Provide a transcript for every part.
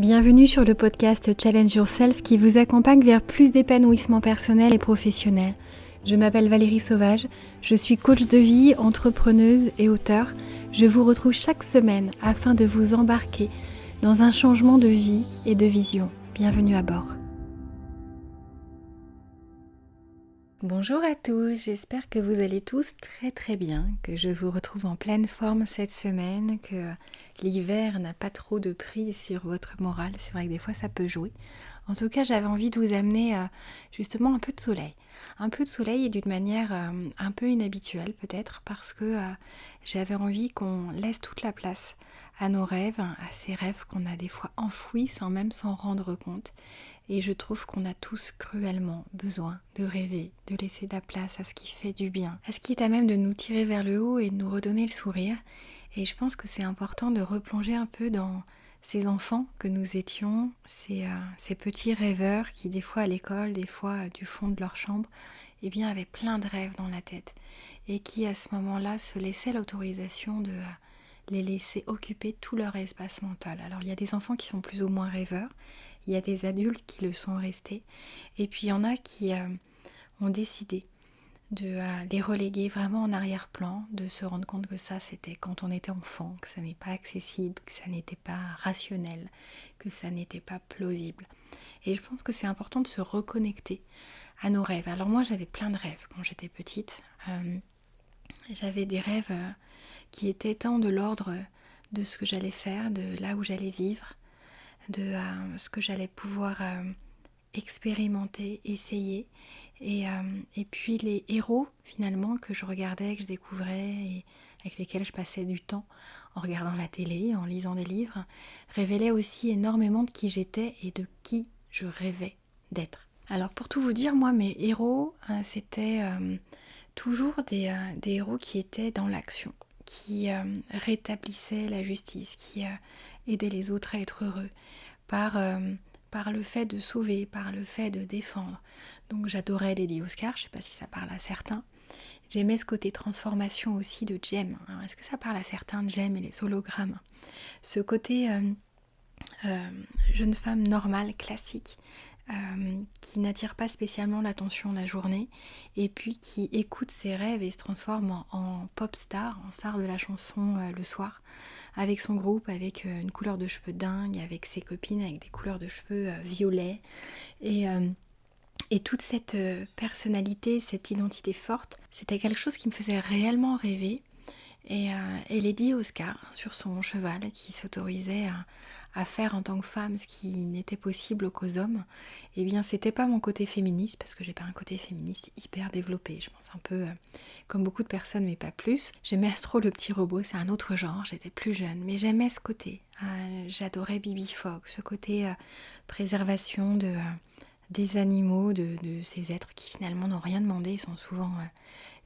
Bienvenue sur le podcast Challenge Yourself qui vous accompagne vers plus d'épanouissement personnel et professionnel. Je m'appelle Valérie Sauvage, je suis coach de vie, entrepreneuse et auteure. Je vous retrouve chaque semaine afin de vous embarquer dans un changement de vie et de vision. Bienvenue à bord. Bonjour à tous, j'espère que vous allez tous très bien, que je vous retrouve en pleine forme cette semaine, que l'hiver n'a pas trop de prise sur votre morale. C'est vrai que des fois ça peut jouer. En tout cas, j'avais envie de vous amener justement un peu de soleil. Un peu de soleil et d'une manière un peu inhabituelle peut-être parce que j'avais envie qu'on laisse toute la place à nos rêves, à ces rêves qu'on a des fois enfouis sans même s'en rendre compte. Et je trouve qu'on a tous cruellement besoin de rêver, de laisser de la place à ce qui fait du bien, à ce qui est à même de nous tirer vers le haut et de nous redonner le sourire. Et je pense que c'est important de replonger un peu dans ces enfants que nous étions, ces petits rêveurs qui des fois à l'école, des fois du fond de leur chambre, avaient plein de rêves dans la tête et qui à ce moment-là se laissaient l'autorisation de les laisser occuper tout leur espace mental. Alors il y a des enfants qui sont plus ou moins rêveurs, il y a des adultes qui le sont restés, et puis il y en a qui ont décidé de les reléguer vraiment en arrière-plan, de se rendre compte que ça c'était quand on était enfant, que ça n'est pas accessible, que ça n'était pas rationnel, que ça n'était pas plausible. Et je pense que c'est important de se reconnecter à nos rêves. Alors moi j'avais plein de rêves quand j'étais petite, j'avais des rêves qui étaient tant de l'ordre de ce que j'allais faire, de là où j'allais vivre, de ce que j'allais pouvoir expérimenter, essayer. Et puis les héros finalement que je regardais, que je découvrais et avec lesquels je passais du temps en regardant la télé, en lisant des livres, révélaient aussi énormément de qui j'étais et de qui je rêvais d'être. Alors pour tout vous dire, moi mes héros, c'était toujours des héros qui étaient dans l'action, qui rétablissaient la justice, qui aidaient les autres à être heureux par le fait de sauver, par le fait de défendre. Donc j'adorais Lady Oscar, je ne sais pas si ça parle à certains. J'aimais ce côté transformation aussi de Jem. Alors, est-ce que ça parle à certains de Jem et les hologrammes ? Ce côté jeune femme normale, classique, qui n'attire pas spécialement l'attention de la journée et puis qui écoute ses rêves et se transforme en pop star, en star de la chanson le soir, avec son groupe, avec une couleur de cheveux dingue, avec ses copines avec des couleurs de cheveux violets et toute cette personnalité, cette identité forte, c'était quelque chose qui me faisait réellement rêver. Et Lady Oscar, sur son cheval, qui s'autorisait à faire en tant que femme ce qui n'était possible qu'aux hommes, c'était pas mon côté féministe, parce que j'ai pas un côté féministe hyper développé, je pense un peu comme beaucoup de personnes, mais pas plus. J'aimais Astro le petit robot, c'est un autre genre, j'étais plus jeune, mais j'aimais ce côté. J'adorais Bibi Fox, ce côté préservation des animaux, de ces êtres qui finalement n'ont rien demandé, sont souvent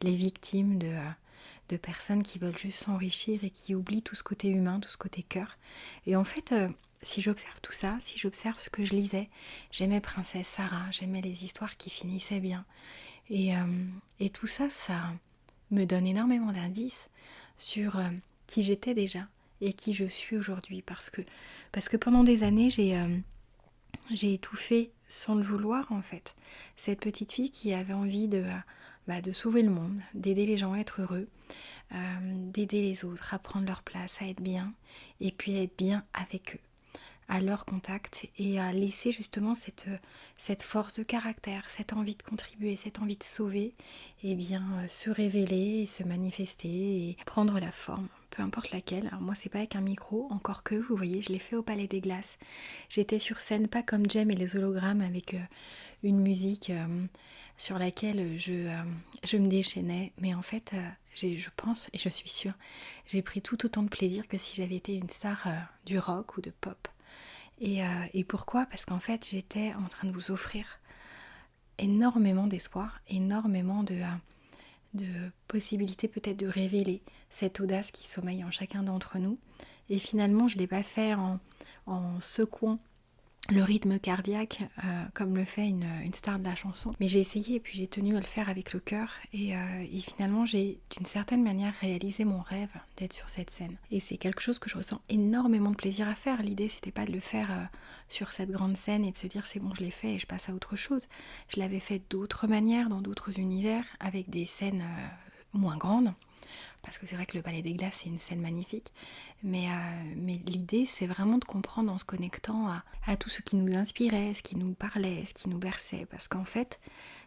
les victimes de personnes qui veulent juste s'enrichir et qui oublient tout ce côté humain, tout ce côté cœur. Et en fait, si j'observe tout ça, si j'observe ce que je lisais, j'aimais Princesse Sarah, j'aimais les histoires qui finissaient bien. Et tout ça, ça me donne énormément d'indices sur qui j'étais déjà et qui je suis aujourd'hui. Parce que pendant des années, j'ai étouffé sans le vouloir en fait. Cette petite fille qui avait envie de sauver le monde, d'aider les gens à être heureux, d'aider les autres à prendre leur place, à être bien, et puis à être bien avec eux, à leur contact, et à laisser justement cette force de caractère, cette envie de contribuer, cette envie de sauver, se révéler et se manifester et prendre la forme, peu importe laquelle. Alors moi c'est pas avec un micro, encore que, vous voyez, je l'ai fait au Palais des Glaces. J'étais sur scène, pas comme Jem et les hologrammes, avec une musique sur laquelle je me déchaînais, mais en fait je pense et je suis sûre, j'ai pris tout autant de plaisir que si j'avais été une star du rock ou de pop. Et pourquoi ? Parce qu'en fait j'étais en train de vous offrir énormément d'espoir, énormément de possibilités peut-être de révéler cette audace qui sommeille en chacun d'entre nous. Et finalement je ne l'ai pas fait en secouant le rythme cardiaque comme le fait une star de la chanson. Mais j'ai essayé et puis j'ai tenu à le faire avec le cœur et finalement j'ai d'une certaine manière réalisé mon rêve d'être sur cette scène. Et c'est quelque chose que je ressens énormément de plaisir à faire. L'idée c'était pas de le faire sur cette grande scène et de se dire c'est bon je l'ai fait et je passe à autre chose. Je l'avais fait d'autres manières, dans d'autres univers, avec des scènes moins grandes. Parce que c'est vrai que le Palais des Glaces, c'est une scène magnifique. Mais l'idée, c'est vraiment de comprendre en se connectant à tout ce qui nous inspirait, ce qui nous parlait, ce qui nous berçait. Parce qu'en fait,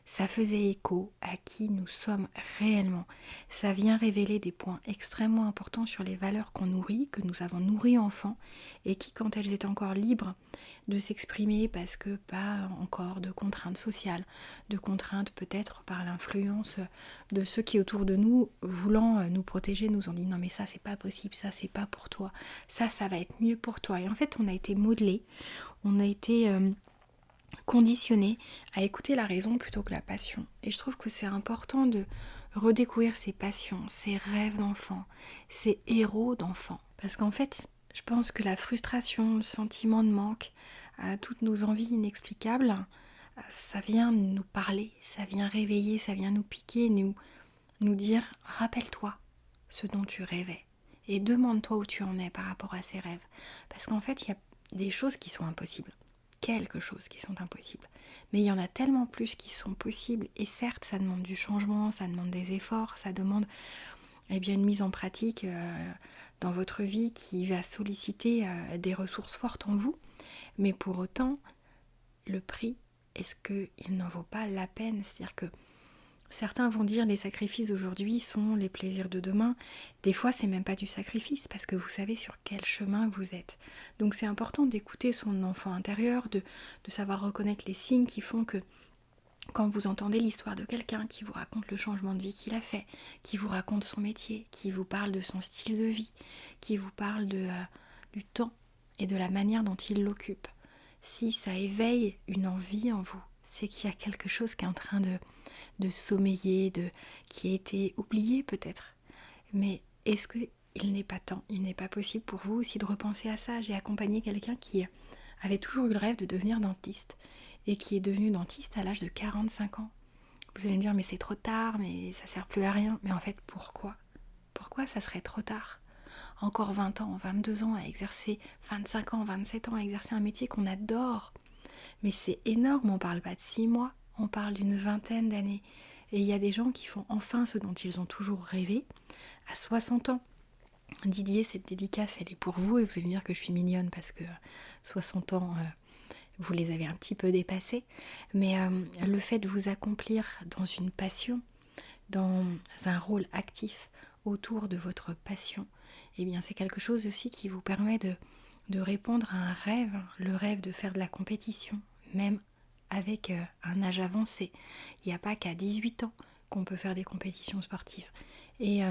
ça faisait écho à qui nous sommes réellement. Ça vient révéler des points extrêmement importants sur les valeurs qu'on nourrit, que nous avons nourries enfants, et qui, quand elles étaient encore libres de s'exprimer, parce que pas encore de contraintes sociales, de contraintes peut-être par l'influence de ceux qui autour de nous, voulant nous protéger, nous ont dit non mais ça c'est pas possible, ça c'est pas pour toi, ça va être mieux pour toi. Et en fait on a été modelés, on a été conditionné à écouter la raison plutôt que la passion. Et je trouve que c'est important de redécouvrir ses passions, ses rêves d'enfant, ses héros d'enfant. Parce qu'en fait, je pense que la frustration, le sentiment de manque, toutes nos envies inexplicables, ça vient nous parler, ça vient réveiller, ça vient nous piquer, nous dire rappelle-toi ce dont tu rêvais et demande-toi où tu en es par rapport à ces rêves. Parce qu'en fait, il y a des choses qui sont impossibles. Quelques choses qui sont impossibles. Mais il y en a tellement plus qui sont possibles. Et certes, ça demande du changement, ça demande des efforts, ça demande une mise en pratique dans votre vie qui va solliciter des ressources fortes en vous. Mais pour autant, le prix, est-ce qu'il n'en vaut pas la peine? C'est-à-dire que certains vont dire les sacrifices d'aujourd'hui sont les plaisirs de demain. Des fois, c'est même pas du sacrifice parce que vous savez sur quel chemin vous êtes. Donc c'est important d'écouter son enfant intérieur, de savoir reconnaître les signes qui font que quand vous entendez l'histoire de quelqu'un qui vous raconte le changement de vie qu'il a fait, qui vous raconte son métier, qui vous parle de son style de vie, qui vous parle du temps et de la manière dont il l'occupe, si ça éveille une envie en vous, c'est qu'il y a quelque chose qui est en train de sommeiller, qui a été oublié peut-être. Mais est-ce qu'il n'est pas temps, il n'est pas possible pour vous aussi de repenser à ça? J'ai accompagné quelqu'un qui avait toujours eu le rêve de devenir dentiste et qui est devenu dentiste à l'âge de 45 ans. Vous allez me dire mais c'est trop tard, mais ça sert plus à rien. Mais en fait pourquoi? Pourquoi ça serait trop tard? Encore 20 ans, 22 ans à exercer, 25 ans, 27 ans à exercer un métier qu'on adore. Mais c'est énorme, on parle pas de 6 mois, on parle d'une vingtaine d'années. Et il y a des gens qui font enfin ce dont ils ont toujours rêvé à 60 ans. Didier, cette dédicace, elle est pour vous et vous allez me dire que je suis mignonne parce que 60 ans, vous les avez un petit peu dépassés. Mais le fait de vous accomplir dans une passion, dans un rôle actif autour de votre passion, eh bien c'est quelque chose aussi qui vous permet de répondre à un rêve, le rêve de faire de la compétition, même avec un âge avancé. Il n'y a pas qu'à 18 ans qu'on peut faire des compétitions sportives. Et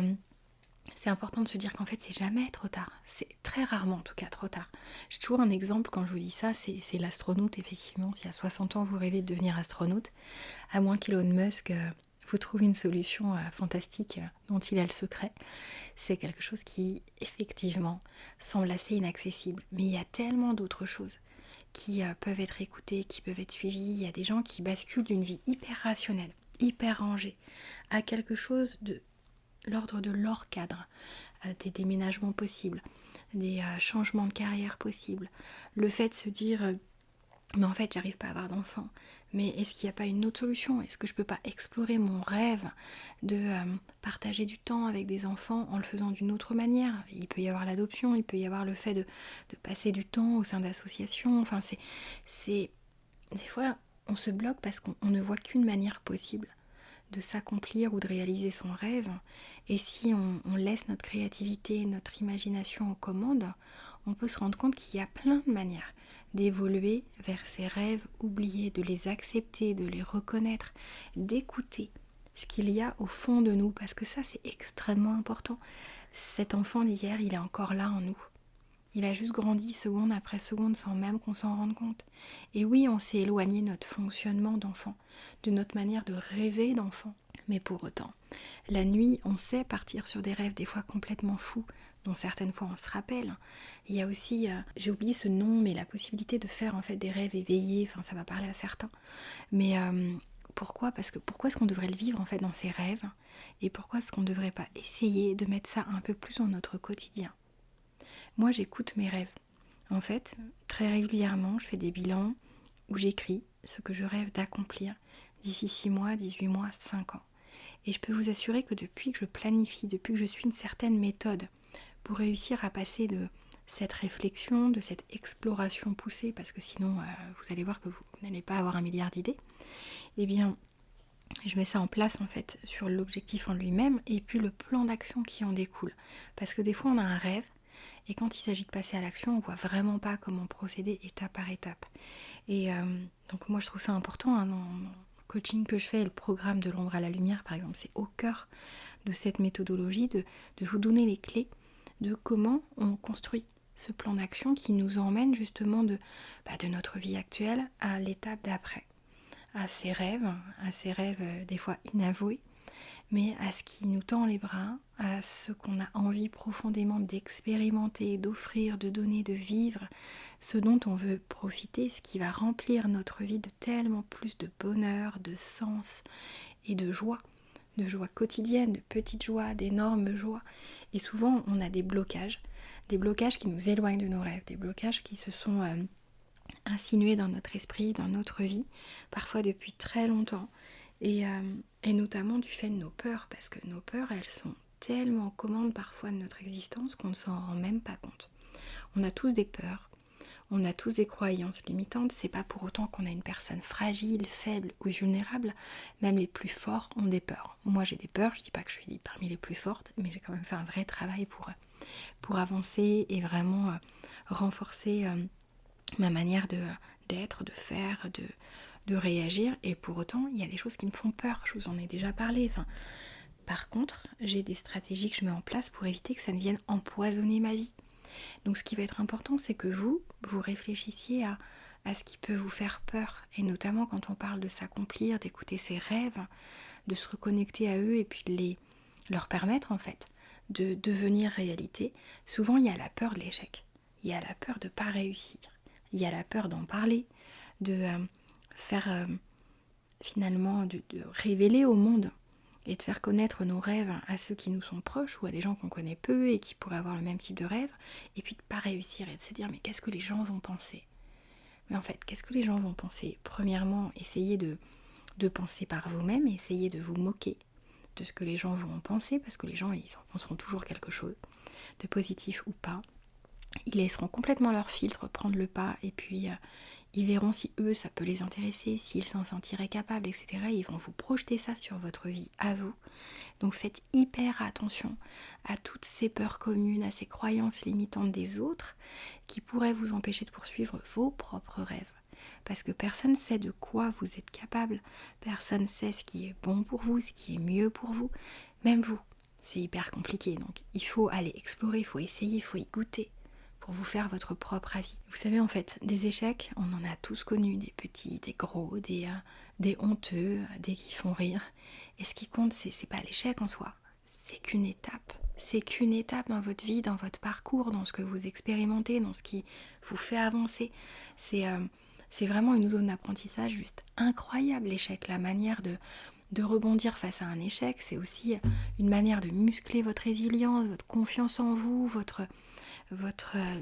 c'est important de se dire qu'en fait c'est jamais trop tard, c'est très rarement en tout cas trop tard. J'ai toujours un exemple quand je vous dis ça, c'est l'astronaute effectivement. Si à 60 ans vous rêvez de devenir astronaute, à moins qu'Elon Musk vous trouve une solution fantastique dont il a le secret, c'est quelque chose qui effectivement semble assez inaccessible. Mais il y a tellement d'autres choses qui peuvent être écoutées, qui peuvent être suivies. Il y a des gens qui basculent d'une vie hyper rationnelle, hyper rangée, à quelque chose de l'ordre de leur cadre, des déménagements possibles, des changements de carrière possibles. Le fait de se dire mais en fait j'arrive pas à avoir d'enfant, mais est-ce qu'il n'y a pas une autre solution? Est-ce que je peux pas explorer mon rêve de partager du temps avec des enfants en le faisant d'une autre manière? Il peut y avoir l'adoption, il peut y avoir le fait de passer du temps au sein d'associations. Enfin c'est des fois on se bloque parce qu'on ne voit qu'une manière possible de s'accomplir ou de réaliser son rêve. Et si on laisse notre créativité, notre imagination aux commandes, on peut se rendre compte qu'il y a plein de manières d'évoluer vers ces rêves oubliés, de les accepter, de les reconnaître, d'écouter ce qu'il y a au fond de nous, parce que ça c'est extrêmement important. Cet enfant d'hier, il est encore là en nous. Il a juste grandi seconde après seconde sans même qu'on s'en rende compte. Et oui, on s'est éloigné de notre fonctionnement d'enfant, de notre manière de rêver d'enfant. Mais pour autant, la nuit, on sait partir sur des rêves des fois complètement fous, dont certaines fois on se rappelle. Il y a aussi, j'ai oublié ce nom, mais la possibilité de faire en fait des rêves éveillés, enfin ça va parler à certains. Mais pourquoi ? Parce que pourquoi est-ce qu'on devrait le vivre en fait dans ces rêves ? Et pourquoi est-ce qu'on ne devrait pas essayer de mettre ça un peu plus dans notre quotidien ? Moi j'écoute mes rêves. En fait, très régulièrement, je fais des bilans où j'écris ce que je rêve d'accomplir d'ici 6 mois, 18 mois, 5 ans. Et je peux vous assurer que depuis que je planifie, depuis que je suis une certaine méthode pour réussir à passer de cette réflexion, de cette exploration poussée, parce que sinon vous allez voir que vous n'allez pas avoir un milliard d'idées, eh bien je mets ça en place en fait sur l'objectif en lui-même et puis le plan d'action qui en découle. Parce que des fois on a un rêve et quand il s'agit de passer à l'action, on voit vraiment pas comment procéder étape par étape. Et donc moi je trouve ça important dans le coaching que je fais, le programme de l'ombre à la lumière par exemple, c'est au cœur de cette méthodologie de vous donner les clés de comment on construit ce plan d'action qui nous emmène justement de notre vie actuelle à l'étape d'après, à ces rêves des fois inavoués, mais à ce qui nous tend les bras, à ce qu'on a envie profondément d'expérimenter, d'offrir, de donner, de vivre, ce dont on veut profiter, ce qui va remplir notre vie de tellement plus de bonheur, de sens et de joie quotidienne, de petites joies, d'énormes joies. Et souvent, on a des blocages qui nous éloignent de nos rêves, des blocages qui se sont insinués dans notre esprit, dans notre vie, parfois depuis très longtemps. Et notamment du fait de nos peurs, parce que nos peurs, elles sont tellement commandes parfois de notre existence qu'on ne s'en rend même pas compte. On a tous des peurs, on a tous des croyances limitantes, c'est pas pour autant qu'on a une personne fragile, faible ou vulnérable, même les plus forts ont des peurs. Moi j'ai des peurs, je dis pas que je suis parmi les plus fortes, mais j'ai quand même fait un vrai travail pour avancer et vraiment renforcer ma manière d'être, de faire, de réagir, et pour autant il y a des choses qui me font peur, je vous en ai déjà parlé. Par contre, j'ai des stratégies que je mets en place pour éviter que ça ne vienne empoisonner ma vie. Donc ce qui va être important, c'est que vous réfléchissiez à ce qui peut vous faire peur, et notamment quand on parle de s'accomplir, d'écouter ses rêves, de se reconnecter à eux et puis de leur permettre en fait de devenir réalité. Souvent il y a la peur de l'échec, il y a la peur de ne pas réussir, il y a la peur d'en parler, de faire finalement, de révéler au monde et de faire connaître nos rêves à ceux qui nous sont proches ou à des gens qu'on connaît peu et qui pourraient avoir le même type de rêve, et puis de ne pas réussir et de se dire mais qu'est-ce que les gens vont penser ? Mais en fait, qu'est-ce que les gens vont penser ? Premièrement, essayez de penser par vous-même, essayez de vous moquer de ce que les gens vont penser, parce que les gens, ils en penseront toujours quelque chose, de positif ou pas. Ils laisseront complètement leur filtre prendre le pas, et puis ils verront si eux ça peut les intéresser, s'ils s'en sentiraient capables, etc. Ils vont vous projeter ça sur votre vie à vous. Donc faites hyper attention à toutes ces peurs communes, à ces croyances limitantes des autres qui pourraient vous empêcher de poursuivre vos propres rêves. Parce que personne ne sait de quoi vous êtes capable, personne ne sait ce qui est bon pour vous, ce qui est mieux pour vous, même vous. C'est hyper compliqué, donc il faut aller explorer, il faut essayer, il faut y goûter pour vous faire votre propre avis. Vous savez, en fait, des échecs, on en a tous connu, des petits, des gros, des honteux, des qui font rire. Et ce qui compte, c'est pas l'échec en soi, c'est qu'une étape. C'est qu'une étape dans votre vie, dans votre parcours, dans ce que vous expérimentez, dans ce qui vous fait avancer. C'est vraiment une zone d'apprentissage juste incroyable, l'échec. La manière de rebondir face à un échec, c'est aussi une manière de muscler votre résilience, votre confiance en vous, votre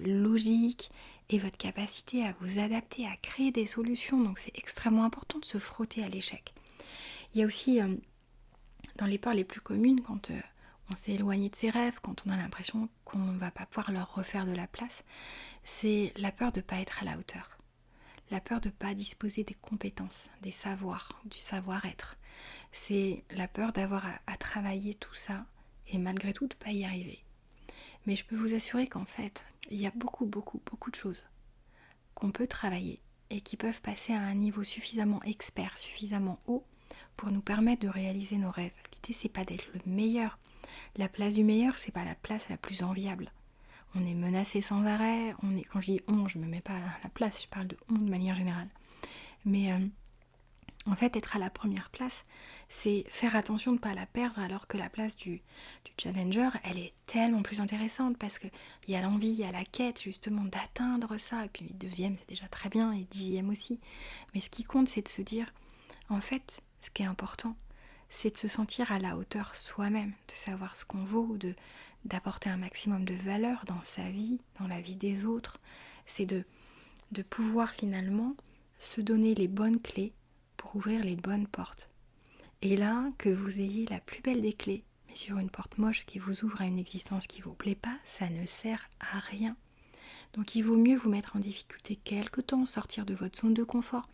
logique et votre capacité à vous adapter, à créer des solutions. Donc c'est extrêmement important de se frotter à l'échec. Il y a aussi dans les peurs les plus communes, quand on s'est éloigné de ses rêves, quand on a l'impression qu'on ne va pas pouvoir leur refaire de la place, c'est la peur de ne pas être à la hauteur. La peur de ne pas disposer des compétences, des savoirs, du savoir-être. C'est la peur d'avoir à travailler tout ça et malgré tout de ne pas y arriver. Mais je peux vous assurer qu'en fait, il y a beaucoup de choses qu'on peut travailler et qui peuvent passer à un niveau suffisamment expert, suffisamment haut pour nous permettre de réaliser nos rêves. L'idée, c'est pas d'être le meilleur. La place du meilleur, c'est pas la place la plus enviable. on est menacé sans arrêt, quand je dis on, je me mets pas à la place, je parle de on de manière générale. Mais en fait, être à la première place, c'est faire attention de ne pas la perdre, alors que la place du challenger, elle est tellement plus intéressante parce qu'il y a l'envie, il y a la quête justement d'atteindre ça. Et puis deuxième, c'est déjà très bien, et dixième aussi. Mais ce qui compte, c'est de se dire, en fait, ce qui est important, c'est de se sentir à la hauteur soi-même, de savoir ce qu'on vaut, d'apporter un maximum de valeur dans sa vie, dans la vie des autres. C'est de pouvoir finalement se donner les bonnes clés pour ouvrir les bonnes portes. Et là, que vous ayez la plus belle des clés, mais sur une porte moche qui vous ouvre à une existence qui ne vous plaît pas, ça ne sert à rien. Donc il vaut mieux vous mettre en difficulté quelque temps, sortir de votre zone de confort,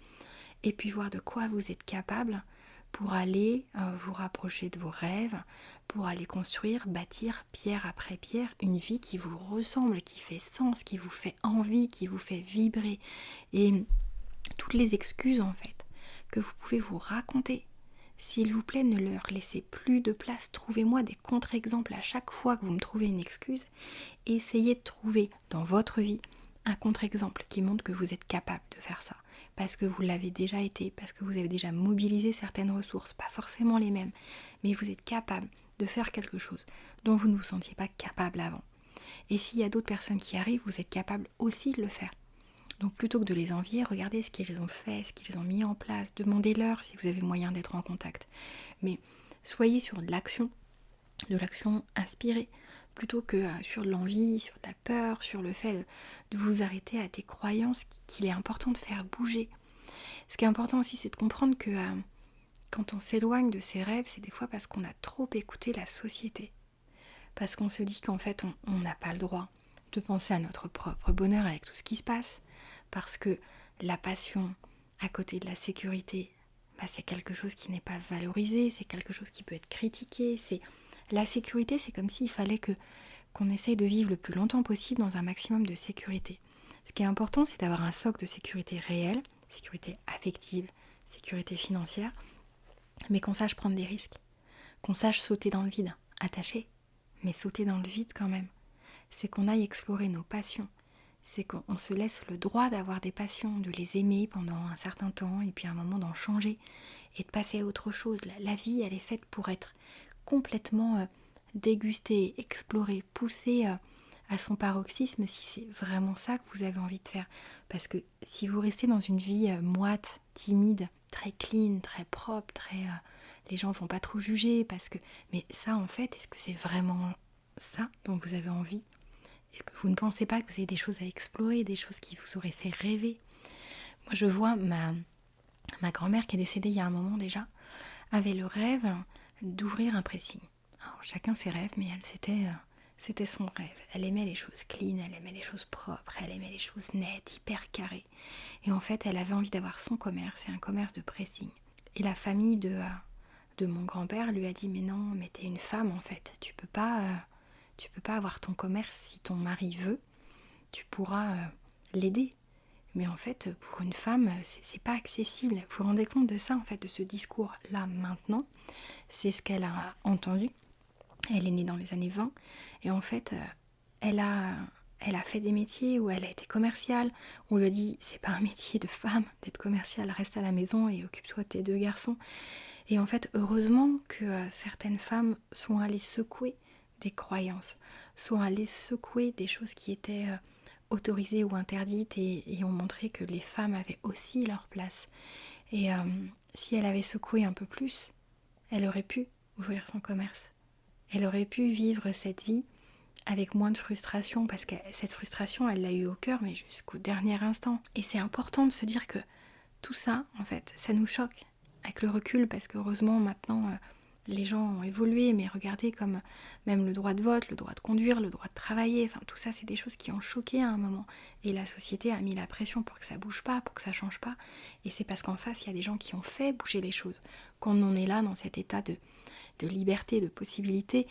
et puis voir de quoi vous êtes capable pour aller vous rapprocher de vos rêves, pour aller construire, bâtir pierre après pierre une vie qui vous ressemble, qui fait sens, qui vous fait envie, qui vous fait vibrer. Et toutes les excuses en fait que vous pouvez vous raconter, s'il vous plaît, ne leur laissez plus de place. Trouvez-moi des contre-exemples à chaque fois que vous me trouvez une excuse. Essayez de trouver dans votre vie un contre-exemple qui montre que vous êtes capable de faire ça. Parce que vous l'avez déjà été, parce que vous avez déjà mobilisé certaines ressources, pas forcément les mêmes, mais vous êtes capable de faire quelque chose dont vous ne vous sentiez pas capable avant. Et s'il y a d'autres personnes qui arrivent, vous êtes capable aussi de le faire. Donc plutôt que de les envier, regardez ce qu'ils ont fait, ce qu'ils ont mis en place, demandez-leur si vous avez moyen d'être en contact. Mais soyez sur de l'action inspirée, plutôt que sur de l'envie, sur de la peur, sur le fait de vous arrêter à des croyances qu'il est important de faire bouger. Ce qui est important aussi, c'est de comprendre que quand on s'éloigne de ses rêves, c'est des fois parce qu'on a trop écouté la société. Parce qu'on se dit qu'en fait, on n'a pas le droit de penser à notre propre bonheur avec tout ce qui se passe. Parce que la passion à côté de la sécurité, c'est quelque chose qui n'est pas valorisé, c'est quelque chose qui peut être critiqué. La sécurité, c'est comme s'il fallait qu'on essaye de vivre le plus longtemps possible dans un maximum de sécurité. Ce qui est important, c'est d'avoir un socle de sécurité réelle, sécurité affective, sécurité financière, mais qu'on sache prendre des risques, qu'on sache sauter dans le vide, attaché, mais sauter dans le vide quand même. C'est qu'on aille explorer nos passions, c'est qu'on se laisse le droit d'avoir des passions, de les aimer pendant un certain temps, et puis à un moment d'en changer, et de passer à autre chose. La vie, elle est faite pour être complètement dégustée, explorée, poussée à son paroxysme, si c'est vraiment ça que vous avez envie de faire. Parce que si vous restez dans une vie moite, timide, très clean, très propre, les gens ne vont pas trop juger, mais ça en fait, est-ce que c'est vraiment ça dont vous avez envie ? Est-ce que vous ne pensez pas que vous avez des choses à explorer, des choses qui vous auraient fait rêver ? Moi, je vois ma grand-mère qui est décédée il y a un moment déjà, avait le rêve d'ouvrir un pressing. Alors, chacun ses rêves, mais elle, c'était son rêve. Elle aimait les choses clean, elle aimait les choses propres, elle aimait les choses nettes, hyper carrées. Et en fait, elle avait envie d'avoir son commerce, c'est un commerce de pressing. Et la famille de mon grand-père lui a dit « Mais non, mais t'es une femme en fait, tu peux pas avoir ton commerce si ton mari veut, tu pourras l'aider. Mais en fait, pour une femme, c'est pas accessible. Vous vous rendez compte de ça, en fait, de ce discours-là maintenant ? C'est ce qu'elle a entendu. Elle est née dans les années 20. Et en fait, elle a fait des métiers où elle a été commerciale. On lui a dit, c'est pas un métier de femme d'être commerciale, reste à la maison et occupe-toi de tes 2 garçons. Et en fait, heureusement que certaines femmes sont allées secouer des croyances, sont allées secouer des choses qui étaient autorisées ou interdites et ont montré que les femmes avaient aussi leur place. Et si elle avait secoué un peu plus, elle aurait pu ouvrir son commerce. Elle aurait pu vivre cette vie avec moins de frustration, parce que cette frustration, elle l'a eu au cœur, mais jusqu'au dernier instant. Et c'est important de se dire que tout ça, en fait, ça nous choque avec le recul, parce qu'heureusement, maintenant, les gens ont évolué, mais regardez comme même le droit de vote, le droit de conduire, le droit de travailler, enfin tout ça, c'est des choses qui ont choqué à un moment. Et la société a mis la pression pour que ça bouge pas, pour que ça change pas. Et c'est parce qu'en face, il y a des gens qui ont fait bouger les choses, qu'on en est là dans cet état de liberté, de possibilité.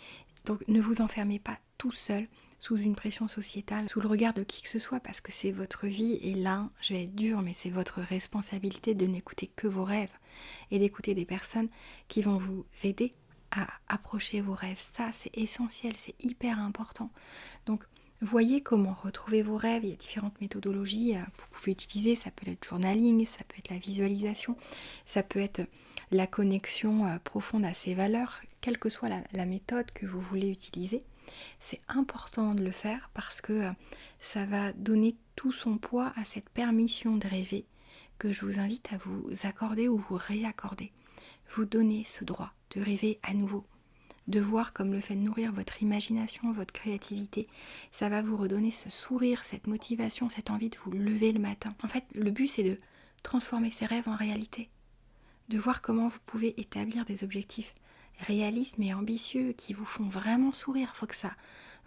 Donc ne vous enfermez pas tout seul sous une pression sociétale, sous le regard de qui que ce soit, parce que c'est votre vie, et là, je vais être dure, mais c'est votre responsabilité de n'écouter que vos rêves, et d'écouter des personnes qui vont vous aider à approcher vos rêves. Ça, c'est essentiel, c'est hyper important. Donc, Voyez comment retrouver vos rêves. Il y a différentes méthodologies que vous pouvez utiliser. Ça peut être journaling, ça peut être la visualisation, ça peut être la connexion profonde à ses valeurs. Quelle que soit la méthode que vous voulez utiliser, c'est important de le faire parce que ça va donner tout son poids à cette permission de rêver que je vous invite à vous accorder ou vous réaccorder. Vous donner ce droit de rêver à nouveau, de voir comme le fait de nourrir votre imagination, votre créativité, ça va vous redonner ce sourire, cette motivation, cette envie de vous lever le matin. En fait, le but, c'est de transformer ces rêves en réalité, de voir comment vous pouvez établir des objectifs réalistes mais ambitieux qui vous font vraiment sourire. Il faut que ça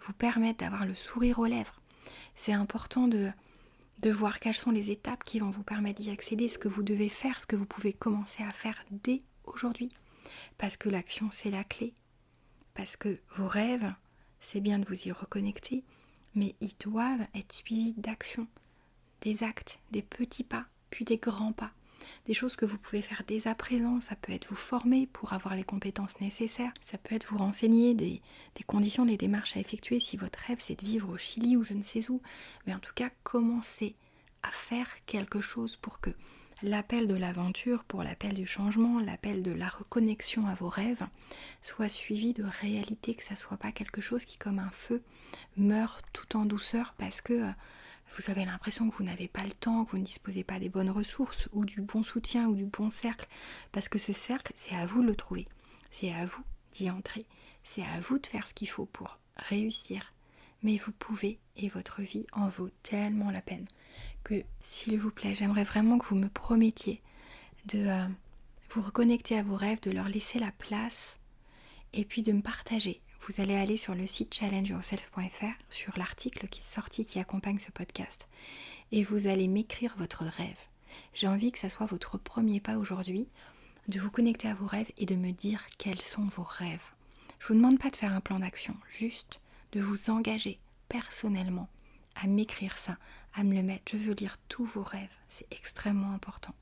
vous permette d'avoir le sourire aux lèvres. C'est important de voir quelles sont les étapes qui vont vous permettre d'y accéder, ce que vous devez faire, ce que vous pouvez commencer à faire dès aujourd'hui. Parce que l'action, c'est la clé. Parce que vos rêves, c'est bien de vous y reconnecter, mais ils doivent être suivis d'actions, des actes, des petits pas, puis des grands pas. Des choses que vous pouvez faire dès à présent, ça peut être vous former pour avoir les compétences nécessaires, ça peut être vous renseigner des conditions, des démarches à effectuer si votre rêve c'est de vivre au Chili ou je ne sais où. Mais en tout cas, commencez à faire quelque chose pour que l'appel de l'aventure, pour l'appel du changement, l'appel de la reconnexion à vos rêves, soit suivi de réalité, que ça soit pas quelque chose qui, comme un feu, meurt tout en douceur parce que vous avez l'impression que vous n'avez pas le temps, que vous ne disposez pas des bonnes ressources ou du bon soutien ou du bon cercle. Parce que ce cercle, c'est à vous de le trouver. C'est à vous d'y entrer. C'est à vous de faire ce qu'il faut pour réussir. Mais vous pouvez et votre vie en vaut tellement la peine que, s'il vous plaît, j'aimerais vraiment que vous me promettiez de vous reconnecter à vos rêves, de leur laisser la place et puis de me partager. Vous allez aller sur le site challengeyourself.fr, sur l'article qui est sorti, qui accompagne ce podcast, et vous allez m'écrire votre rêve. J'ai envie que ça soit votre premier pas aujourd'hui, de vous connecter à vos rêves et de me dire quels sont vos rêves. Je vous demande pas de faire un plan d'action, juste de vous engager personnellement à m'écrire ça, à me le mettre. Je veux lire tous vos rêves, c'est extrêmement important.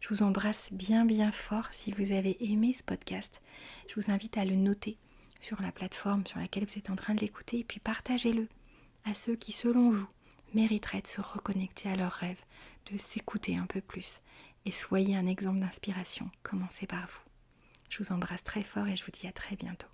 Je vous embrasse bien fort. Si vous avez aimé ce podcast, je vous invite à le noter sur la plateforme sur laquelle vous êtes en train de l'écouter et puis partagez-le à ceux qui, selon vous, mériteraient de se reconnecter à leurs rêves, de s'écouter un peu plus. Et soyez un exemple d'inspiration. Commencez par vous. Je vous embrasse très fort et je vous dis à très bientôt.